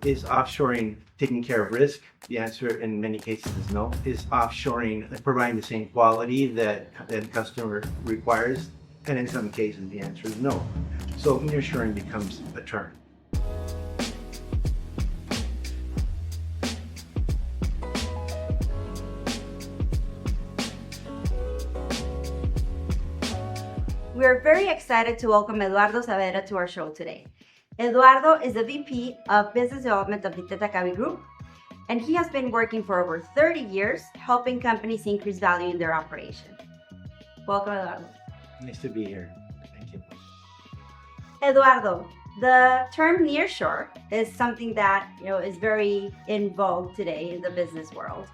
Is offshoring taking care of risk? The answer in many cases is no. Is offshoring providing the same quality that the customer requires? And in some cases, the answer is no. So nearshoring becomes a term. We are very excited to welcome Eduardo Saavedra to our show today. Eduardo is the VP of Business Development of the Tetakawi Group, and he has been working for over 30 years helping companies increase value in their operation. Welcome, Eduardo. Nice to be here. Thank you. Eduardo, the term nearshore is something that is very in vogue today in the business world.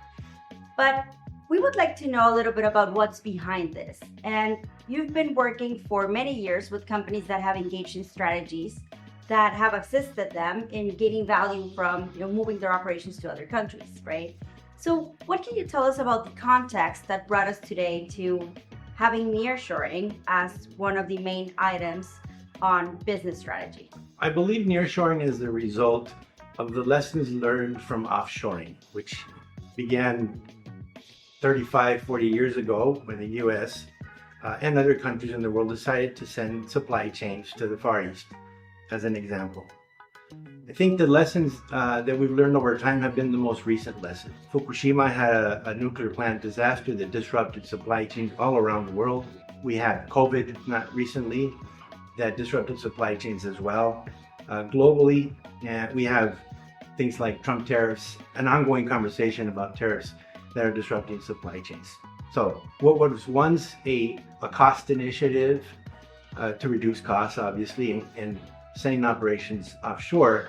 But we would like to know a little bit about what's behind this. And you've been working for many years with companies that have engaged in strategies that have assisted them in gaining value from moving their operations to other countries, right? So what can you tell us about the context that brought us today to having nearshoring as one of the main items on business strategy? I believe nearshoring is the result of the lessons learned from offshoring, which began 35, 40 years ago when the US and other countries in the world decided to send supply chains to the Far East, as an example. I think the lessons that we've learned over time have been the most recent lessons. Fukushima had a nuclear plant disaster that disrupted supply chains all around the world. We had COVID, not recently, that disrupted supply chains as well. Globally, we have things like Trump tariffs, an ongoing conversation about tariffs that are disrupting supply chains. So what was once a cost initiative to reduce costs, obviously, and sending operations offshore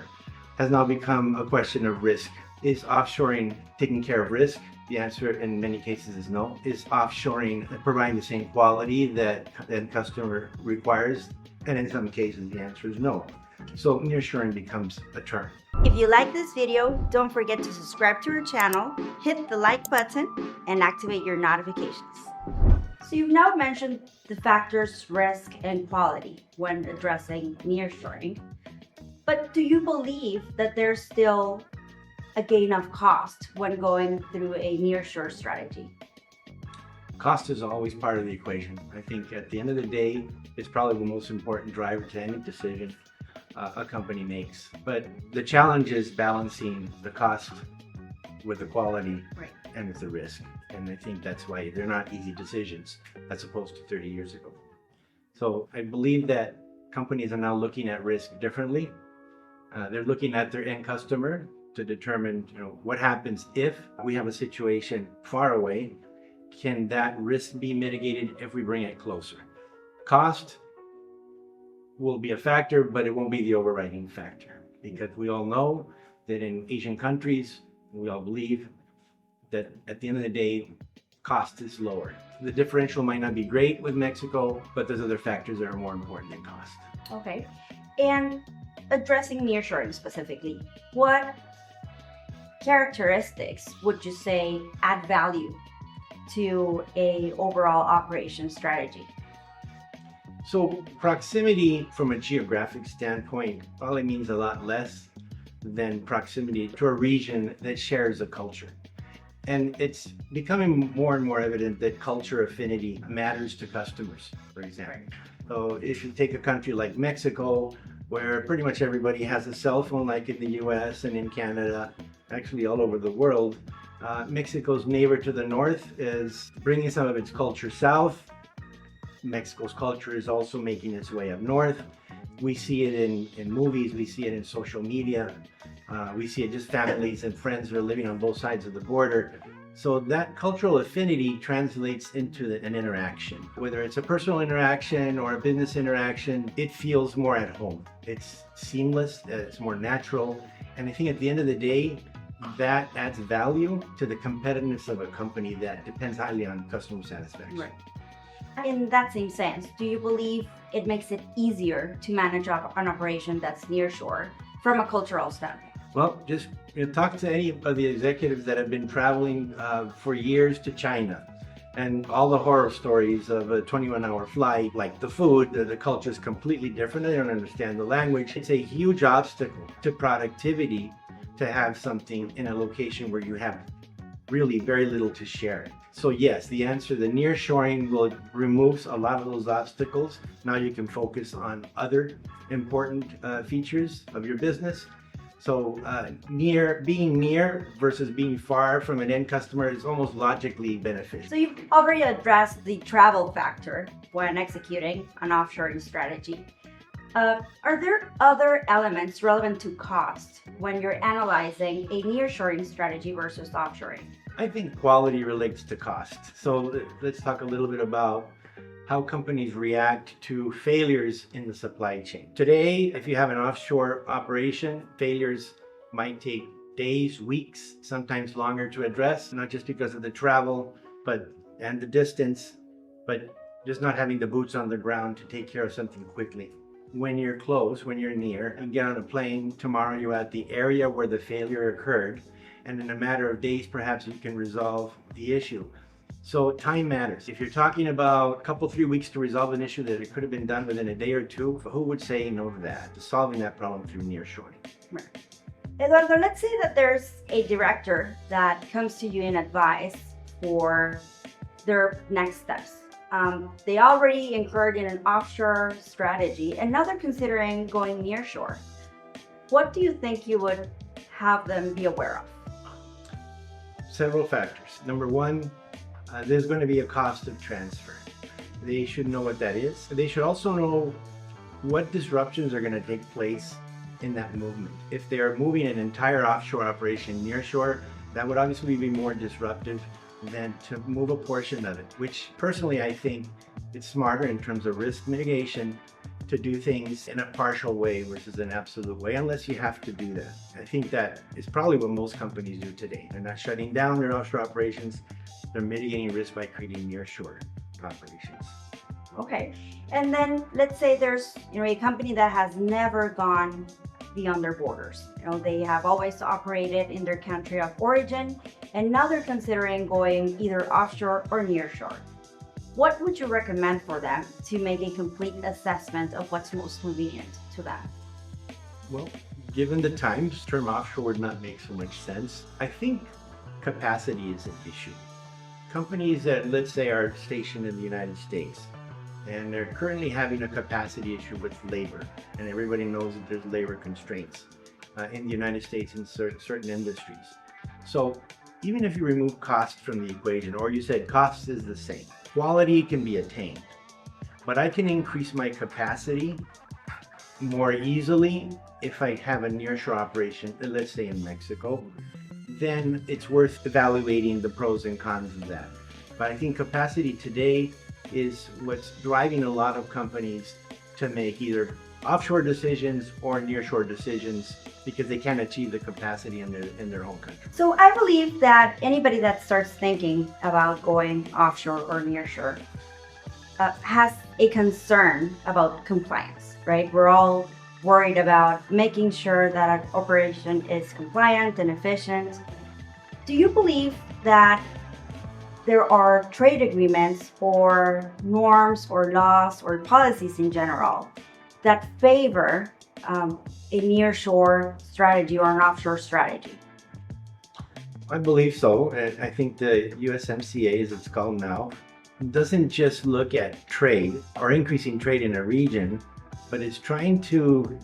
has now become a question of risk. Is offshoring taking care of risk? The answer in many cases is no. Is offshoring providing the same quality that the customer requires? And in some cases, the answer is no. So nearshoring becomes a term. If you like this video, don't forget to subscribe to our channel, hit the like button, and activate your notifications. So you've now mentioned the factors risk and quality when addressing nearshoring, but do you believe that there's still a gain of cost when going through a nearshore strategy? Cost is always part of the equation. I think at the end of the day, it's probably the most important driver to any decision a company makes. But the challenge is balancing the cost with the quality and with the risk. And I think that's why they're not easy decisions as opposed to 30 years ago. So I believe that companies are now looking at risk differently. They're looking at their end customer to determine what happens if we have a situation far away. Can that risk be mitigated if we bring it closer? Cost will be a factor, but it won't be the overriding factor, because we all know that in Asian countries, we all believe that at the end of the day, cost is lower. The differential might not be great with Mexico, but there's other factors that are more important than cost. Okay. And addressing nearshoring specifically, what characteristics would you say add value to a overall operation strategy? So proximity from a geographic standpoint probably means a lot less than proximity to a region that shares a culture. And it's becoming more and more evident that culture affinity matters to customers, for example. So if you take a country like Mexico, where pretty much everybody has a cell phone, like in the US and in Canada, actually all over the world, Mexico's neighbor to the north is bringing some of its culture south. Mexico's culture is also making its way up north. We see it in movies, we see it in social media, we see it just families and friends who are living on both sides of the border. So that cultural affinity translates into an interaction. Whether it's a personal interaction or a business interaction, it feels more at home. It's seamless, it's more natural. And I think at the end of the day, that adds value to the competitiveness of a company that depends highly on customer satisfaction. Right. In that same sense, do you believe it makes it easier to manage an operation that's nearshore from a cultural standpoint? Well, just talk to any of the executives that have been traveling for years to China, and all the horror stories of a 21-hour flight, like the food, the culture is completely different. They don't understand the language. It's a huge obstacle to productivity to have something in a location where you have really very little to share. So yes, the answer, the nearshoring will removes a lot of those obstacles. Now you can focus on other important features of your business. So being near versus being far from an end customer is almost logically beneficial. So you've already addressed the travel factor when executing an offshoring strategy. Are there other elements relevant to cost when you're analyzing a nearshoring strategy versus offshoring? I think quality relates to cost. So let's talk a little bit about how companies react to failures in the supply chain. Today, if you have an offshore operation, failures might take days, weeks, sometimes longer to address, not just because of the travel, and the distance, but just not having the boots on the ground to take care of something quickly. When you're close, when you're near, you get on a plane, tomorrow you're at the area where the failure occurred, and in a matter of days, perhaps you can resolve the issue. So time matters. If you're talking about a couple, 3 weeks to resolve an issue that it could have been done within a day or two, who would say no to that, to solving that problem through nearshoring? Right. Eduardo, let's say that there's a director that comes to you in advice for their next steps. They already incurred in an offshore strategy, and now they're considering going nearshore. What do you think you would have them be aware of? Several factors. Number one, there's going to be a cost of transfer. They should know what that is. They should also know what disruptions are going to take place in that movement. If they're moving an entire offshore operation nearshore, that would obviously be more disruptive than to move a portion of it, which personally I think it's smarter in terms of risk mitigation to do things in a partial way versus an absolute way, unless you have to do that. I think that is probably what most companies do today. They're not shutting down their offshore operations, they're mitigating risk by creating nearshore operations. Okay, and then let's say there's a company that has never gone beyond their borders. They have always operated in their country of origin, and now they're considering going either offshore or nearshore. What would you recommend for them to make a complete assessment of what's most convenient to them? Well, given the times, the term offshore would not make so much sense. I think capacity is an issue. Companies that, let's say, are stationed in the United States, and they're currently having a capacity issue with labor, and everybody knows that there's labor constraints in the United States in certain industries. So even if you remove cost from the equation, or you said cost is the same, quality can be attained, but I can increase my capacity more easily if I have a nearshore operation, let's say in Mexico, then it's worth evaluating the pros and cons of that. But I think capacity today is what's driving a lot of companies to make either offshore decisions or nearshore decisions because they can't achieve the capacity in their home country. So I believe that anybody that starts thinking about going offshore or nearshore has a concern about compliance, right? We're all worried about making sure that our operation is compliant and efficient. Do you believe that there are trade agreements or norms or laws or policies in general that favor a nearshore strategy or an offshore strategy? I believe so. I think the USMCA, as it's called now, doesn't just look at trade or increasing trade in a region, but it's trying to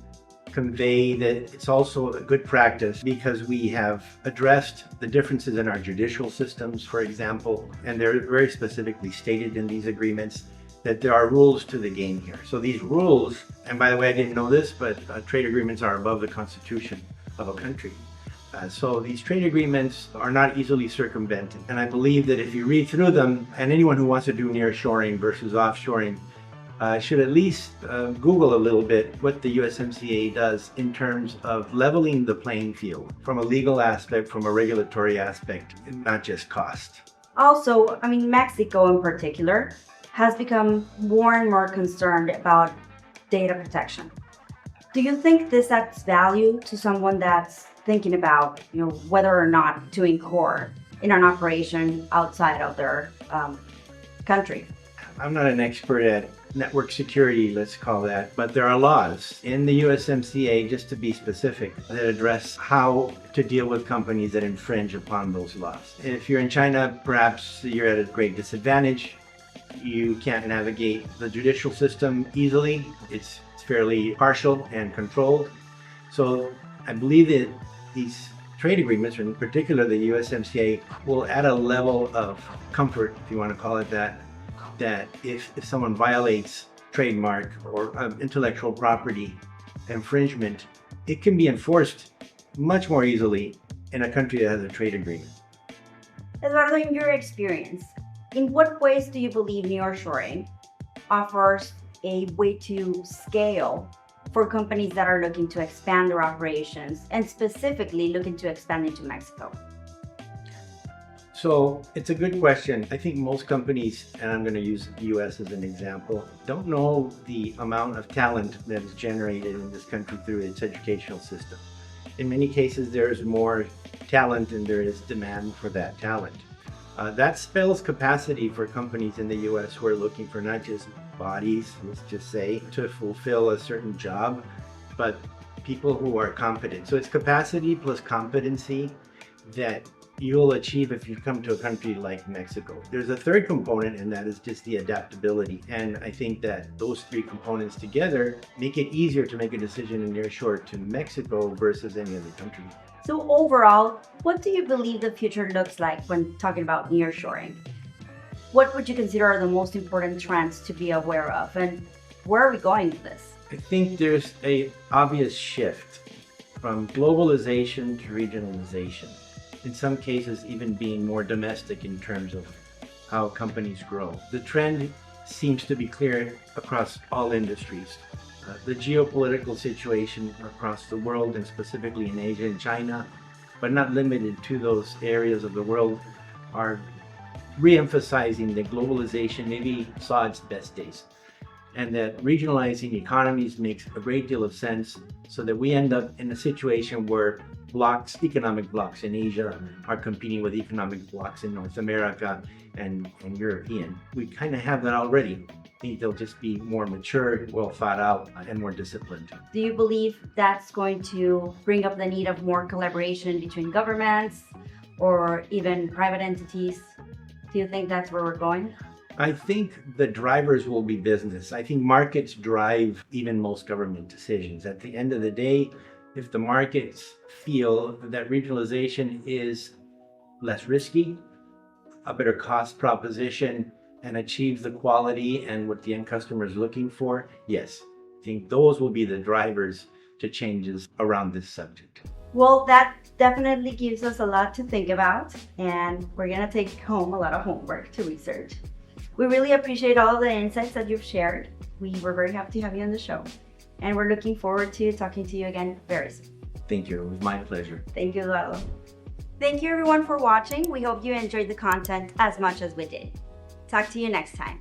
convey that it's also a good practice because we have addressed the differences in our judicial systems, for example, and they're very specifically stated in these agreements that there are rules to the game here. So these rules, and by the way, I didn't know this, but trade agreements are above the constitution of a country. So these trade agreements are not easily circumvented. And I believe that if you read through them, and anyone who wants to do nearshoring versus offshoring should at least Google a little bit what the USMCA does in terms of leveling the playing field from a legal aspect, from a regulatory aspect, and not just cost. Also, Mexico in particular has become more and more concerned about data protection. Do you think this adds value to someone that's thinking about, whether or not to incur in an operation outside of their country? I'm not an expert at network security, let's call that. But there are laws in the USMCA, just to be specific, that address how to deal with companies that infringe upon those laws. If you're in China, perhaps you're at a great disadvantage. You can't navigate the judicial system easily. It's fairly partial and controlled. So I believe that these trade agreements, in particular the USMCA, will add a level of comfort, if you want to call it that, that if someone violates trademark or intellectual property infringement, it can be enforced much more easily in a country that has a trade agreement. Eduardo, in your experience, in what ways do you believe nearshoring offers a way to scale for companies that are looking to expand their operations and specifically looking to expand into Mexico? So it's a good question. I think most companies, and I'm going to use the US as an example, don't know the amount of talent that is generated in this country through its educational system. In many cases, there is more talent than there is demand for that talent. That spells capacity for companies in the US who are looking for not just bodies, let's just say, to fulfill a certain job, but people who are competent. So it's capacity plus competency that you'll achieve if you come to a country like Mexico. There's a third component, and that is just the adaptability. And I think that those three components together make it easier to make a decision in nearshore to Mexico versus any other country. So overall, what do you believe the future looks like when talking about nearshoring? What would you consider are the most important trends to be aware of, and where are we going with this? I think there's an obvious shift from globalization to regionalization. In some cases, even being more domestic in terms of how companies grow. The trend seems to be clear across all industries. The geopolitical situation across the world, and specifically in Asia and China, but not limited to those areas of the world, are re-emphasizing that globalization maybe saw its best days, and that regionalizing economies makes a great deal of sense, so that we end up in a situation where economic blocks in Asia are competing with economic blocks in North America and European. We kind of have that already. I think they'll just be more mature, well thought out, and more disciplined. Do you believe that's going to bring up the need of more collaboration between governments or even private entities? Do you think that's where we're going? I think the drivers will be business. I think markets drive even most government decisions. At the end of the day, if the markets feel that regionalization is less risky, a better cost proposition, and achieves the quality and what the end customer is looking for, yes, I think those will be the drivers to changes around this subject. Well, that definitely gives us a lot to think about, and we're going to take home a lot of homework to research. We really appreciate all the insights that you've shared. We were very happy to have you on the show, and we're looking forward to talking to you again very soon. Thank you. It was my pleasure. Thank you, Eduardo. Thank you, everyone, for watching. We hope you enjoyed the content as much as we did. Talk to you next time.